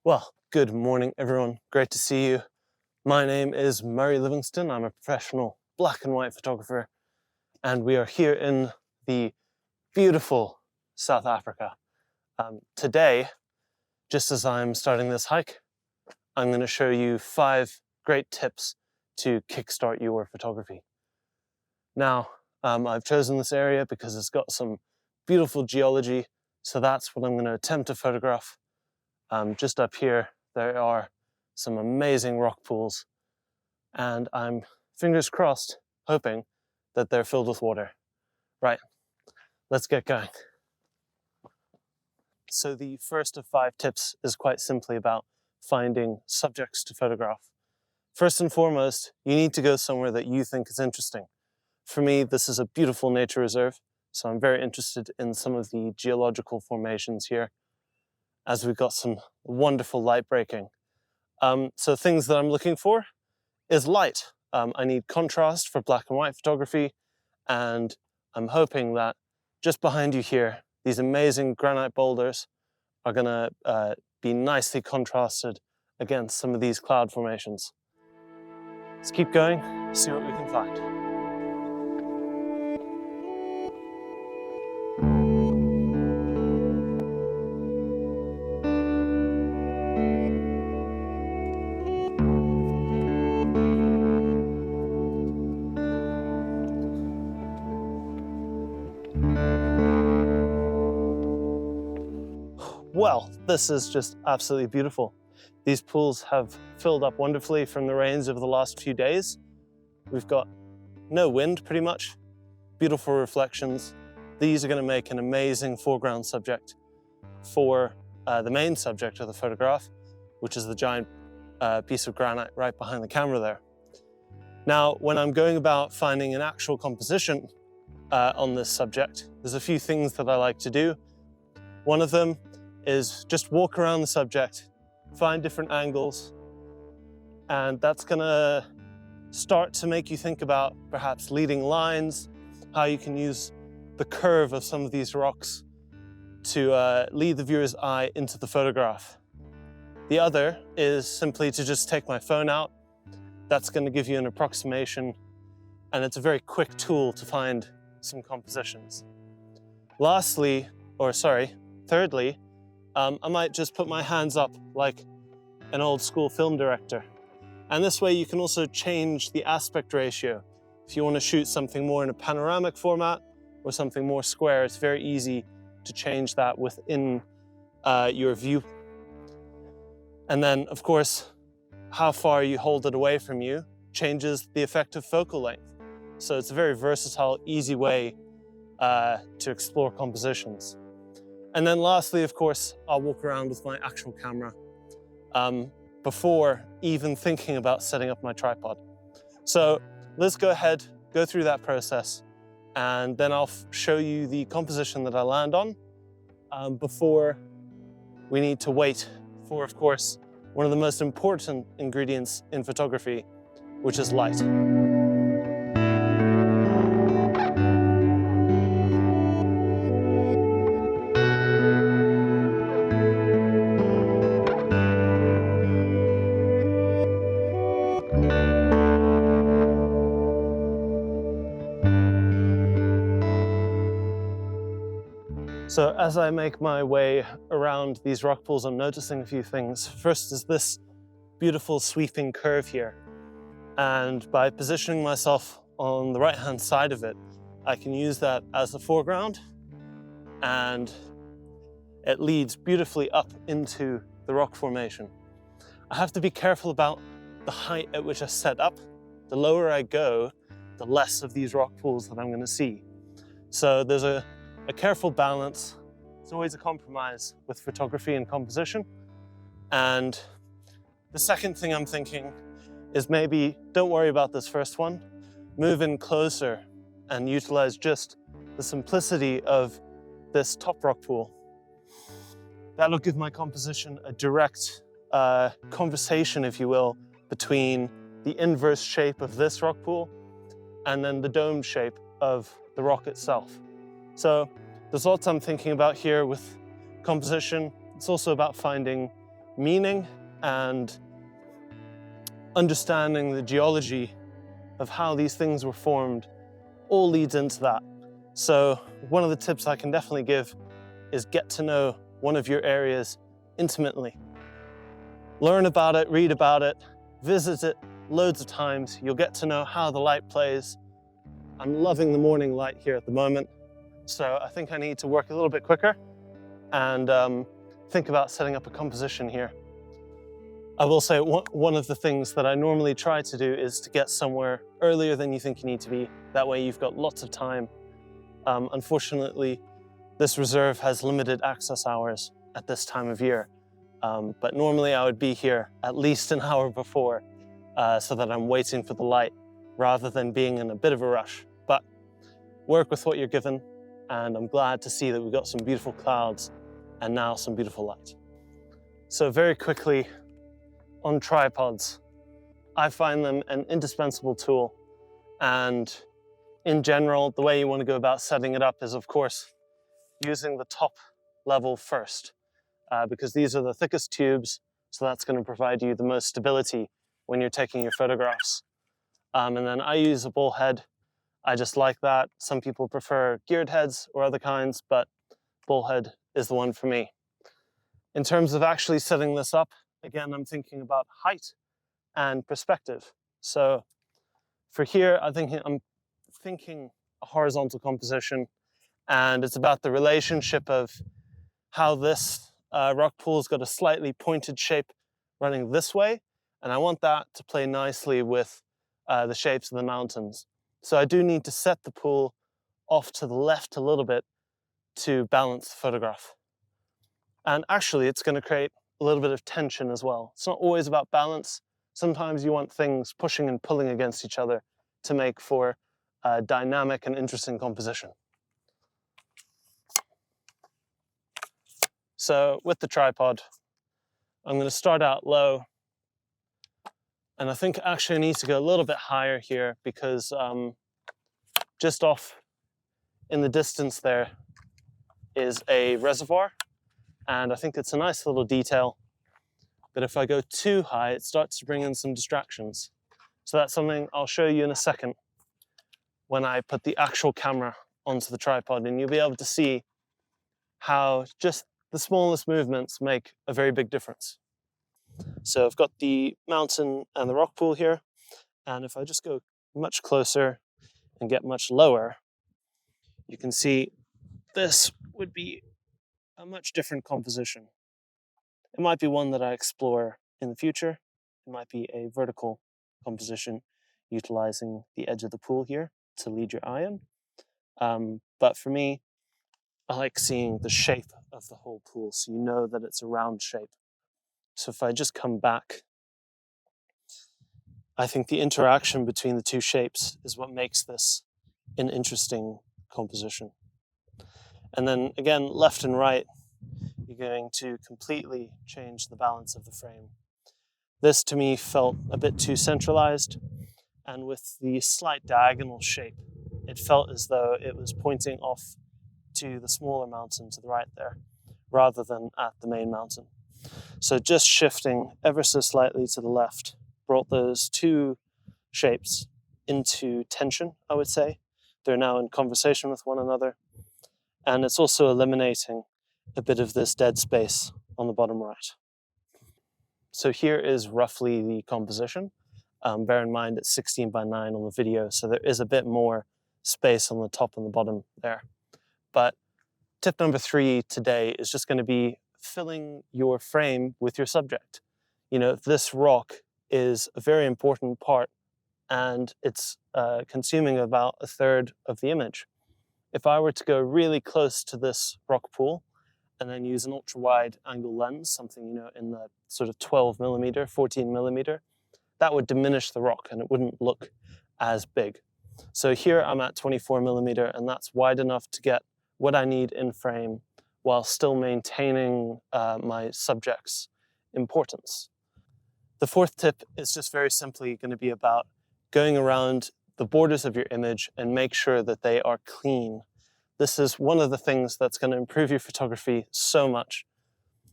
Well, good morning, everyone. Great to see you. My name is Murray Livingston. I'm a professional black and white photographer, and we are here in the beautiful South Africa. Today, just as I'm starting this hike, I'm going to show you 5 great tips to kickstart your photography. Now, I've chosen this area because it's got some beautiful geology, so that's what I'm going to attempt to photograph. Just up here, there are some amazing rock pools, and I'm, fingers crossed, hoping that they're filled with water. Right, let's get going. So the first of 5 tips is quite simply about finding subjects to photograph. First and foremost, you need to go somewhere that you think is interesting. For me, this is a beautiful nature reserve, so I'm very interested in some of the geological formations here, as we've got some wonderful light breaking. So things that I'm looking for is light. I need contrast for black and white photography, and I'm hoping that just behind you here, these amazing granite boulders are gonna be nicely contrasted against some of these cloud formations. Let's keep going, see what we can find. Well, this is just absolutely beautiful. These pools have filled up wonderfully from the rains over the last few days. We've got no wind, pretty much. Beautiful reflections. These are going to make an amazing foreground subject for the main subject of the photograph, which is the giant piece of granite right behind the camera there. Now, when I'm going about finding an actual composition on this subject, there's a few things that I like to do. One of them is just walk around the subject, find different angles, and that's gonna start to make you think about perhaps leading lines, how you can use the curve of some of these rocks to lead the viewer's eye into the photograph. The other is simply to just take my phone out. That's gonna give you an approximation, and it's a very quick tool to find some compositions. Thirdly, I might just put my hands up like an old school film director. And this way you can also change the aspect ratio. If you want to shoot something more in a panoramic format or something more square, it's very easy to change that within your view. And then, of course, how far you hold it away from you changes the effective focal length. So it's a very versatile, easy way to explore compositions. And then lastly, of course, I'll walk around with my actual camera before even thinking about setting up my tripod. So let's go ahead, go through that process, and then I'll show you the composition that I land on before we need to wait for, of course, one of the most important ingredients in photography, which is light. So as I make my way around these rock pools, I'm noticing a few things. First is this beautiful sweeping curve here. And by positioning myself on the right-hand side of it, I can use that as the foreground, and it leads beautifully up into the rock formation. I have to be careful about the height at which I set up. The lower I go, the less of these rock pools that I'm going to see. So there's a careful balance. It's always a compromise with photography and composition. And the second thing I'm thinking is maybe don't worry about this first one. Move in closer and utilize just the simplicity of this top rock pool. That'll give my composition a direct conversation, if you will, between the inverse shape of this rock pool and then the dome shape of the rock itself. So there's lots I'm thinking about here with composition. It's also about finding meaning and understanding the geology of how these things were formed all leads into that. So one of the tips I can definitely give is get to know one of your areas intimately. Learn about it, read about it, visit it loads of times. You'll get to know how the light plays. I'm loving the morning light here at the moment, so I think I need to work a little bit quicker and think about setting up a composition here. I will say one of the things that I normally try to do is to get somewhere earlier than you think you need to be. That way you've got lots of time. Unfortunately, this reserve has limited access hours at this time of year. But normally I would be here at least an hour before so that I'm waiting for the light rather than being in a bit of a rush. But work with what you're given, and I'm glad to see that we've got some beautiful clouds and now some beautiful light. So very quickly, on tripods, I find them an indispensable tool. And in general, the way you want to go about setting it up is, of course, using the top level first, because these are the thickest tubes, so that's going to provide you the most stability when you're taking your photographs. And then I use a ball head. I just like that. Some people prefer geared heads or other kinds, but ball head is the one for me. In terms of actually setting this up, again, I'm thinking about height and perspective. So for here, I'm thinking a horizontal composition, and it's about the relationship of how this rock pool's got a slightly pointed shape running this way, and I want that to play nicely with the shapes of the mountains. So I do need to set the pool off to the left a little bit to balance the photograph. And actually, it's going to create a little bit of tension as well. It's not always about balance. Sometimes you want things pushing and pulling against each other to make for a dynamic and interesting composition. So with the tripod, I'm going to start out low. And I think actually I need to go a little bit higher here because just off in the distance there is a reservoir. And I think it's a nice little detail. But if I go too high, it starts to bring in some distractions. So that's something I'll show you in a second when I put the actual camera onto the tripod, and you'll be able to see how just the smallest movements make a very big difference. So I've got the mountain and the rock pool here, and if I just go much closer and get much lower, you can see this would be a much different composition. It might be one that I explore in the future. It might be a vertical composition utilizing the edge of the pool here to lead your eye in. But for me, I like seeing the shape of the whole pool, so you know that it's a round shape. So if I just come back, I think the interaction between the two shapes is what makes this an interesting composition. And then again, left and right, you're going to completely change the balance of the frame. This to me felt a bit too centralized, and with the slight diagonal shape, it felt as though it was pointing off to the smaller mountain to the right there, rather than at the main mountain. So just shifting ever so slightly to the left brought those two shapes into tension, I would say. They're now in conversation with one another. And it's also eliminating a bit of this dead space on the bottom right. So here is roughly the composition. Bear in mind it's 16 by 9 on the video, so there is a bit more space on the top and the bottom there. But tip number 3 today is just going to be filling your frame with your subject. You know, this rock is a very important part, and it's consuming about a third of the image. If I were to go really close to this rock pool and then use an ultra wide angle lens, something, you know, in the sort of 12 millimeter, 14 millimeter, that would diminish the rock and it wouldn't look as big. So here I'm at 24 millimeter, and that's wide enough to get what I need in frame while still maintaining my subject's importance. The 4th tip is just very simply going to be about going around the borders of your image and make sure that they are clean. This is one of the things that's going to improve your photography so much.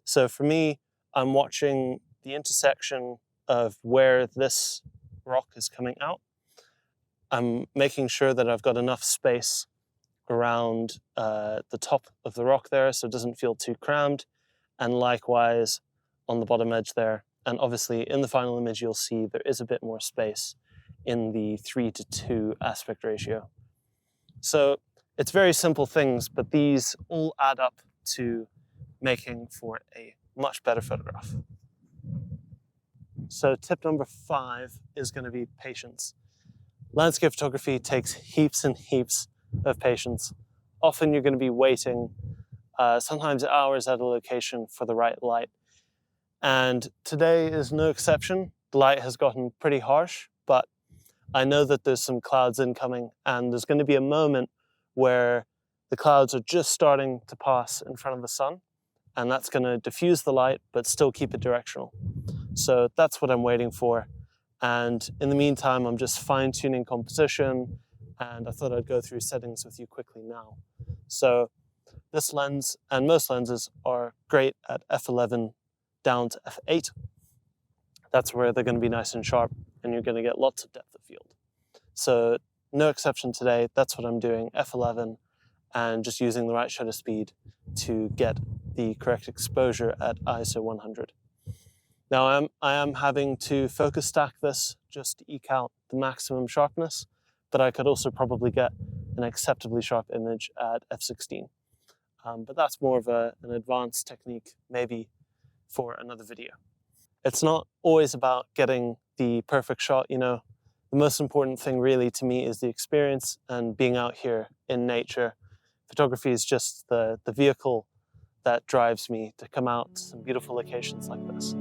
So for me, I'm watching the intersection of where this rock is coming out. I'm making sure that I've got enough space around the top of the rock there so it doesn't feel too crammed, and likewise on the bottom edge there. And obviously in the final image you'll see there is a bit more space in the 3:2 aspect ratio. So it's very simple things, but these all add up to making for a much better photograph. So tip number 5 is going to be patience. Landscape photography takes heaps and heaps of patience. Often you're going to be waiting, sometimes hours at a location for the right light. And today is no exception. The light has gotten pretty harsh, but I know that there's some clouds incoming, and there's going to be a moment where the clouds are just starting to pass in front of the sun, and that's going to diffuse the light, but still keep it directional. So that's what I'm waiting for. And in the meantime, I'm just fine-tuning composition, and I thought I'd go through settings with you quickly now. So this lens and most lenses are great at f11 down to f8. That's where they're going to be nice and sharp, and you're going to get lots of depth of field. So no exception today, that's what I'm doing, f11, and just using the right shutter speed to get the correct exposure at ISO 100. Now I am having to focus stack this just to eke out the maximum sharpness, but I could also probably get an acceptably sharp image at f16. But that's more of an advanced technique, maybe for another video. It's not always about getting the perfect shot, you know. The most important thing really to me is the experience and being out here in nature. Photography is just the vehicle that drives me to come out to some beautiful locations like this.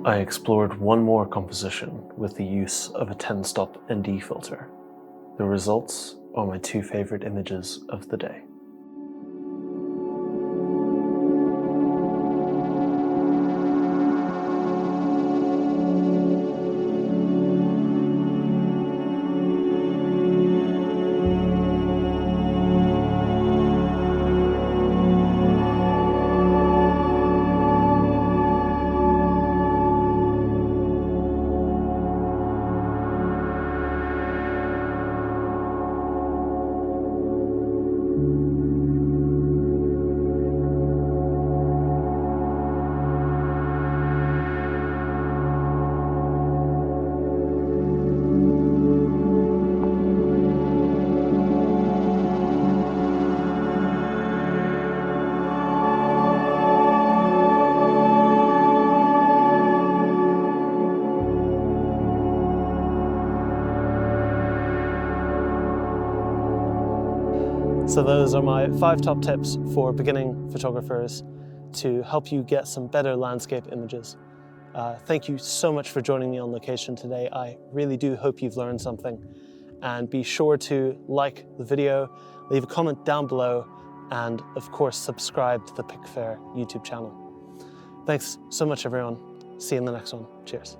I explored one more composition with the use of a 10-stop ND filter. The results are my 2 favorite images of the day. So those are my 5 top tips for beginning photographers to help you get some better landscape images. Thank you so much for joining me on location today. I really do hope you've learned something. And be sure to like the video, leave a comment down below, and of course subscribe to the PicFair YouTube channel. Thanks so much everyone. See you in the next one. Cheers.